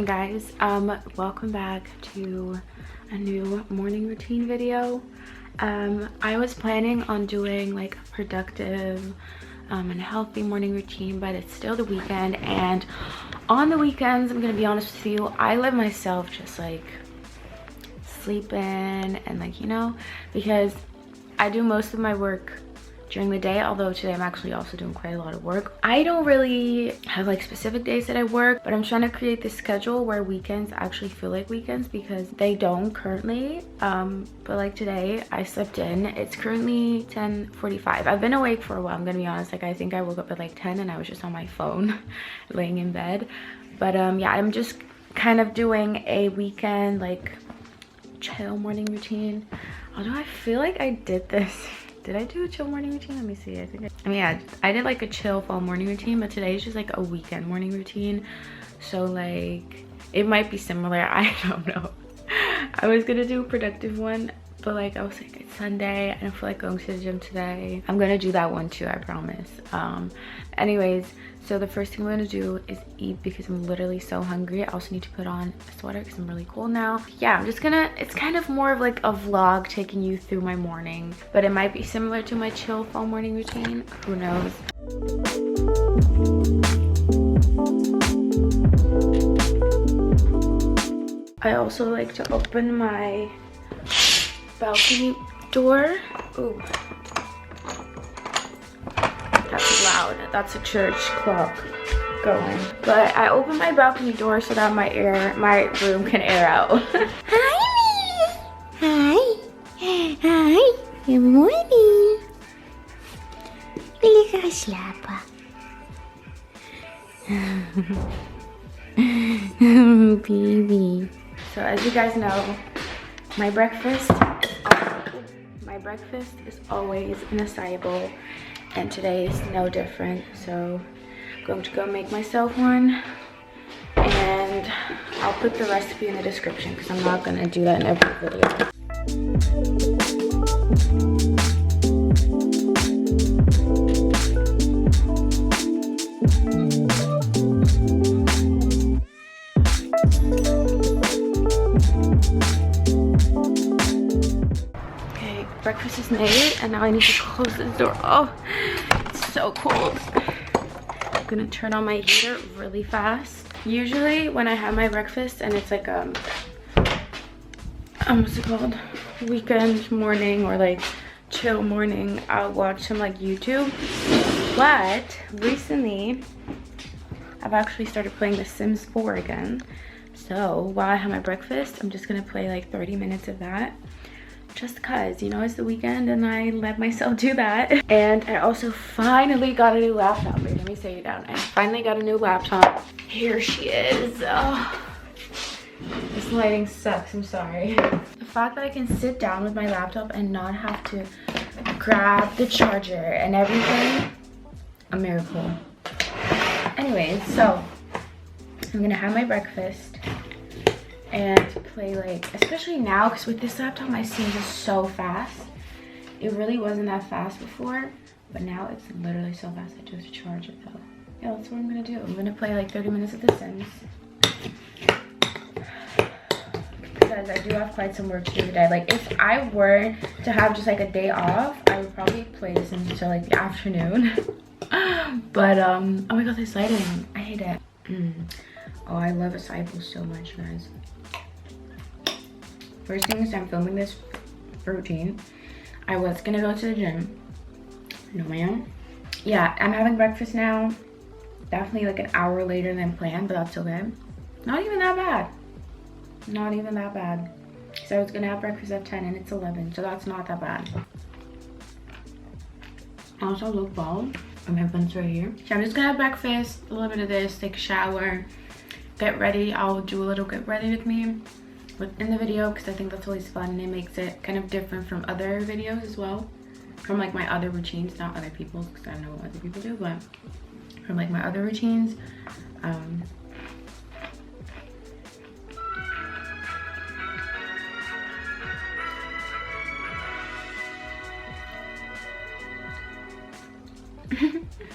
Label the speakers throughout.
Speaker 1: morning, guys. Welcome back to a new morning routine video. I was planning on doing like a productive and healthy morning routine, but it's still the weekend, and on the weekends, I'm gonna be honest with you, I let myself just like sleep in and like, you know, because I do most of my work during the day, although today I'm actually also doing quite a lot of work. I don't really have like specific days that I work, but I'm trying to create this schedule where weekends actually feel like weekends, because they don't currently. But like today I slept in. It's currently 10:45. I've been awake for a while, I'm gonna be honest. Like I think I woke up at like 10 and I was just on my phone laying in bed. But yeah, I'm just kind of doing a weekend like chill morning routine. Although I feel like I did this. Did I do a chill morning routine? Let me see. I mean, yeah, I did like a chill fall morning routine, but today is just like a weekend morning routine. So like, it might be similar. I don't know. I was gonna do a productive one, but like I was like, it's Sunday. I don't feel like going to the gym today. I'm gonna do that one too, I promise. Anyways, so the first thing I'm gonna do is eat because I'm literally so hungry. I also need to put on a sweater because I'm really cold now. Yeah, I'm just gonna, it's kind of more of like a vlog taking you through my morning, but it might be similar to my chill fall morning routine. Who knows? I also like to open my balcony door. Ooh. That's loud. That's a church clock going. But I open my balcony door so that my room can air out. Hi, Hi. Hi. Good morning. Wil je gaan slapen? Baby. So as you guys know, my breakfast is always an acai bowl. And today is no different, so I'm going to go make myself one, and I'll put the recipe in the description because I'm not going to do that in every video. Okay, breakfast is made, and now I need to close the door. Oh, it's so cold. I'm gonna turn on my heater really fast. Usually when I have my breakfast and it's like what's it called, weekend morning or like chill morning, I'll watch some like YouTube. But recently I've actually started playing The Sims 4 again. So while I have my breakfast, I'm just gonna play like 30 minutes of that. Just cause, you know, it's the weekend and I let myself do that. And I also finally got a new laptop. Wait, let me set you down. I finally got a new laptop. Here she is. Oh, this lighting sucks, I'm sorry. The fact that I can sit down with my laptop and not have to grab the charger and everything, a miracle. Anyways, so I'm gonna have my breakfast and play, like, especially now because with this laptop my scenes is so fast. It really wasn't that fast before, but now it's literally so fast. I just charge it though. Yeah, that's what I'm gonna do. I'm gonna play like 30 minutes of The Sims because I do have quite some work to do today. Like if I were to have just like a day off, I would probably play The Sims until like the afternoon. But oh my god, this lighting, I hate it. Oh, I love acai bowl so much, guys. First thing is I'm filming this routine. I was gonna go to the gym. No ma'am. Yeah, I'm having breakfast now. Definitely like an hour later than planned, but that's okay. Not even that bad. Not even that bad. So I was gonna have breakfast at 10 and it's 11, so that's not that bad. Also, look bald. And my buns right here. So I'm just gonna have breakfast, a little bit of this, take a shower, get ready. I'll do a little get ready with me in the video because I think that's always fun and it makes it kind of different from other videos as well, from like my other routines, not other people's because I don't know what other people do, but from like my other routines.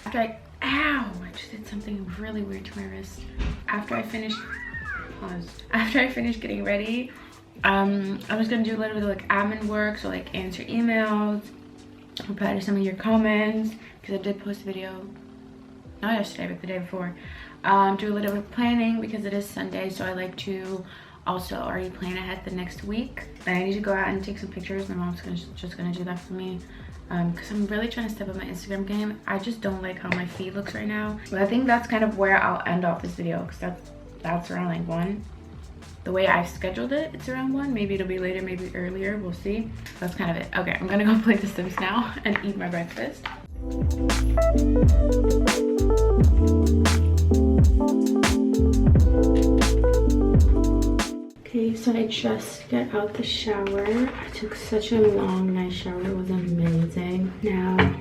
Speaker 1: After I, ow, I just did something really weird to my wrist. After I finished, pause. After I finished getting ready, I was gonna do a little bit of like admin work, so like answer emails, reply to some of your comments, because I did post a video not yesterday but the day before. Do a little bit of planning because it is Sunday, so I like to also already plan ahead the next week. And I need to go out and take some pictures. My mom's just gonna do that for me, because I'm really trying to step up my Instagram game. I just don't like how my feed looks right now, but I think that's kind of where I'll end off this video, because that's around like 1. The way I've scheduled it, it's around 1. Maybe it'll be later, maybe earlier, we'll see. That's kind of it. Okay, I'm gonna go play The Sims now and eat my breakfast. Okay, so I just got out the shower. I took such a long, nice shower. It was amazing. Now,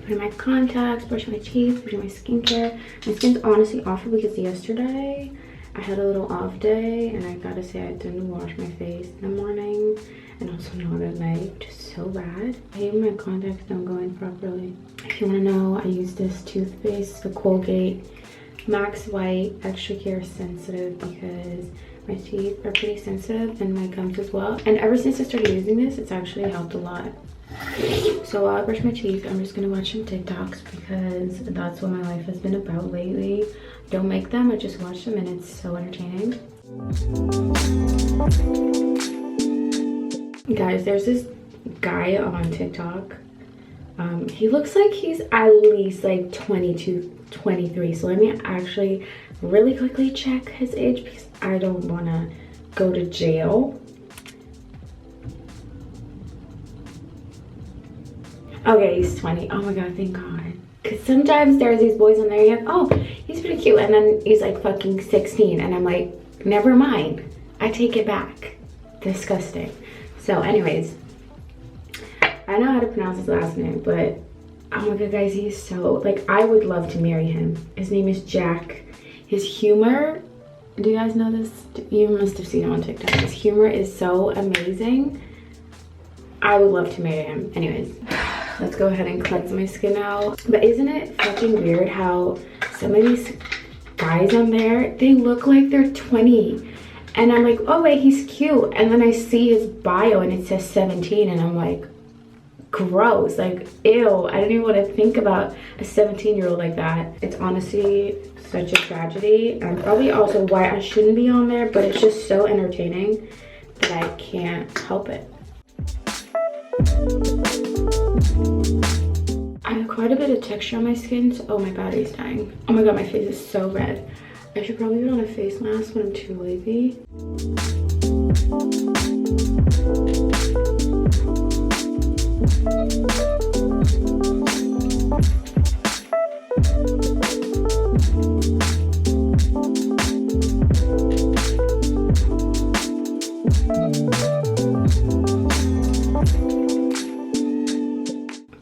Speaker 1: put in my contacts, brush my teeth, brush my skincare. My skin's honestly awful because yesterday I had a little off day, and I gotta say I didn't wash my face in the morning and also not at night, just so bad. Maybe my contacts don't go in properly. If you want to know, I use this toothpaste, the Colgate Max White Extra Care Sensitive, because my teeth are pretty sensitive and my gums as well. And ever since I started using this, it's actually helped a lot. So while I brush my teeth, I'm just gonna watch some TikToks because that's what my life has been about lately. I don't make them, I just watch them, and it's so entertaining. Guys, there's this guy on TikTok. He looks like he's at least like 22, 23. So let me actually really quickly check his age because I don't want to go to jail. Okay, he's 20. Oh my god, thank god. Because sometimes there's these boys on there, you're like, oh, he's pretty cute. And then he's like fucking 16. And I'm like, never mind. I take it back. Disgusting. So anyways, I know how to pronounce his last name, but oh my god, guys, he's so, like, I would love to marry him. His name is Jack. His humor, do you guys know this? You must have seen him on TikTok. His humor is so amazing. I would love to marry him. Anyways, let's go ahead and cleanse my skin out. But isn't it fucking weird how some of these guys on there, they look like they're 20. And I'm like, oh wait, he's cute. And then I see his bio and it says 17, and I'm like, gross, like, ew. I don't even want to think about a 17-year-old like that. It's honestly such a tragedy, and probably also why I shouldn't be on there, but it's just so entertaining that I can't help it. I have quite a bit of texture on my skin, so oh, my battery's dying. Oh my god, my face is so red. I should probably put on a face mask when I'm too lazy.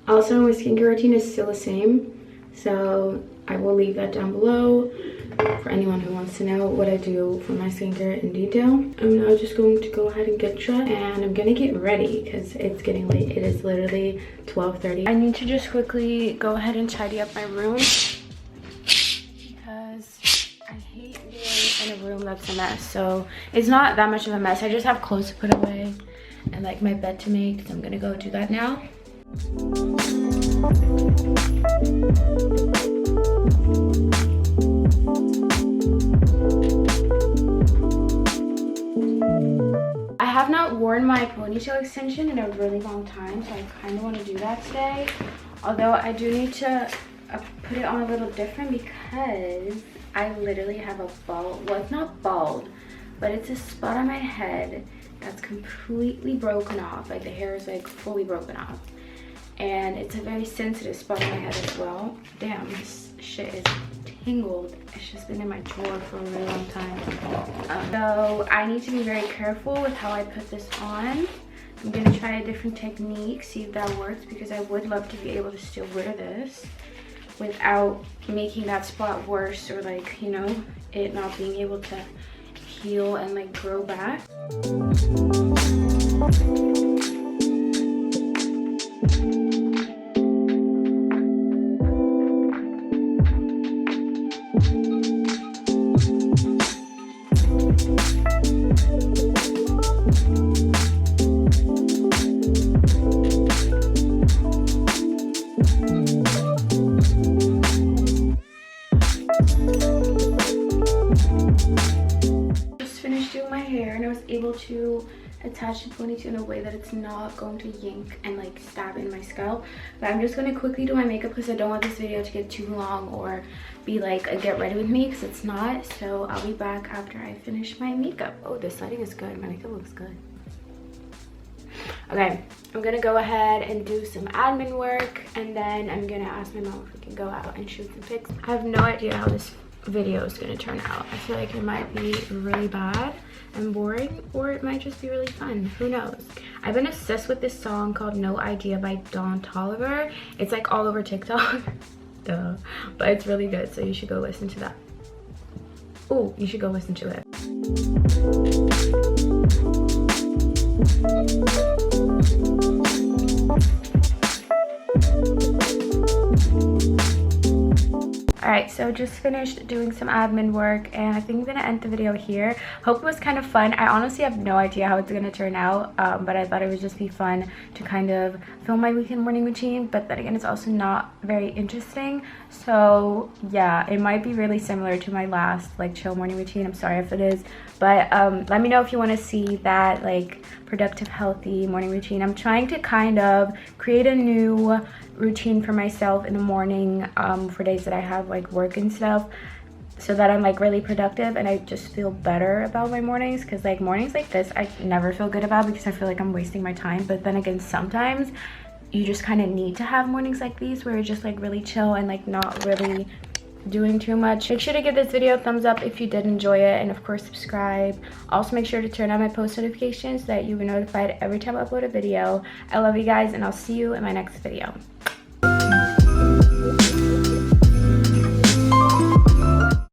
Speaker 1: Also, my skincare routine is still the same, so I will leave that down below for anyone who wants to know what I do for my skincare in detail. I'm now just going to go ahead and get dressed, and I'm gonna get ready because it's getting late. It is literally 12:30. I need to just quickly go ahead and tidy up my room because I hate being in a room that's a mess. So it's not that much of a mess. I just have clothes to put away and like my bed to make, so I'm gonna go do that now. I have not worn my ponytail extension in a really long time, so I kind of want to do that today. Although I do need to put it on a little different because I literally have a bald, well, it's not bald, but it's a spot on my head that's completely broken off. Like the hair is like fully broken off. And it's a very sensitive spot on my head as well. Damn, this shit is tangled. It's just been in my drawer for a really long time. So I need to be very careful with how I put this on. I'm gonna try a different technique, see if that works, because I would love to be able to still wear this without making that spot worse, or like, you know, it not being able to heal and like grow back. attach the ponytail in a way that it's not going to yank and like stab in my scalp. But I'm just going to quickly do my makeup because I don't want this video to get too long or be like a get ready with me, because it's not. So I'll be back after I finish my makeup. Oh, this lighting is good. My makeup looks good. Okay, I'm gonna go ahead and do some admin work, and then I'm gonna ask my mom if we can go out and shoot some pics. I have no idea how this video is gonna turn out. I feel like it might be really bad and boring, or it might just be really fun. Who knows? I've been obsessed with this song called No Idea by Don Toliver. It's like all over TikTok. Duh. But it's really good, so you should go listen to that. Oh, you should go listen to it. Alright, so just finished doing some admin work, and I think I'm gonna end the video here. Hope it was kind of fun. I honestly have no idea how it's gonna turn out, but I thought it would just be fun to kind of film my weekend morning routine. But then again, it's also not very interesting. So yeah, it might be really similar to my last like chill morning routine. I'm sorry if it is, but let me know if you want to see that like productive, healthy morning routine. I'm trying to kind of create a new routine for myself in the morning for days that I have like work and stuff, so that I'm like really productive and I just feel better about my mornings. Because like mornings like this I never feel good about, because I feel like I'm wasting my time. But then again, sometimes you just kind of need to have mornings like these where you're just like really chill and like not really doing too much. Make sure to give this video a thumbs up if you did enjoy it, and of course subscribe. Also make sure to turn on my post notifications so that you'll be notified every time I upload a video. I love you guys, and I'll see you in my next video.